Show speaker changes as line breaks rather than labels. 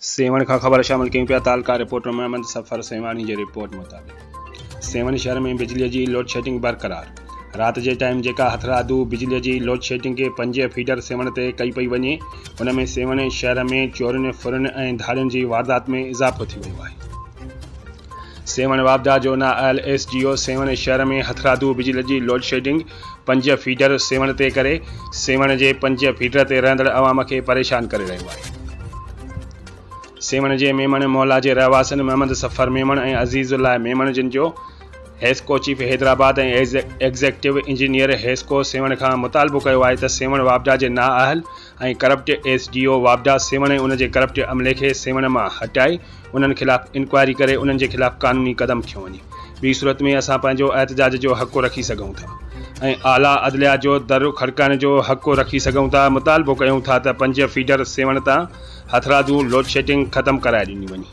सेवण का ख़बर शामिल कयूं पिया। तालका रिपोर्टर मोहम्मद सफ़र सेवानी जी रिपोर्ट मुताबिक़ सेवण शहर में बिजली की लोड शेडिंग बरक़रार। रात के टाइम जेका हथरादू बिजली की लोड शेडिंग के 5 फीडर सेवण ते कई पई वञे, उन में सेवण शहर में चोरियुनि फुरियुनि ऐं धाड़ियुनि की वारदात में इज़ाफ़ो थी वियो आहे। सेवण वापदा जो नाअहल SGO सेवण शहर में हथरादू बिजली की लोड शेडिंग 5 फीडर सेवण ते करे सेवण के 5 फीडर ते रहंदड़ अवाम के परेशान करे रहियो आहे। सेवण के मेमन मोहल्ला के रहवासियुनि मोहम्मद सफ़र मेमन और अज़ीज़ुल्लाह मेमन जिन जो हेस्को चीफ हैदराबाद और एग्जीक्यूटिव इंजीनियर हेस्को सेवण का मुतालबो किया है तो सेवण वापदा के नाअहल और करप्ट SGO वापदा सेवण और उनके करप्ट अमले के सेवण में हटाए उन खिलाफ इंक्वायरी करे उन खिलाफ कानूनी कदम खियो वञे। बी सूरत में असां पंहिंजो एहतजाज जो हक़ रखी सघूं था ऐं आला अदलिया जो दर खड़काइण जो हक़ रखी सघूं था। मुतालबो कयूं था त 5 फीडर सेवण तां हथरादू लोड शेडिंग ख़त्म कराए ॾिनी वञे।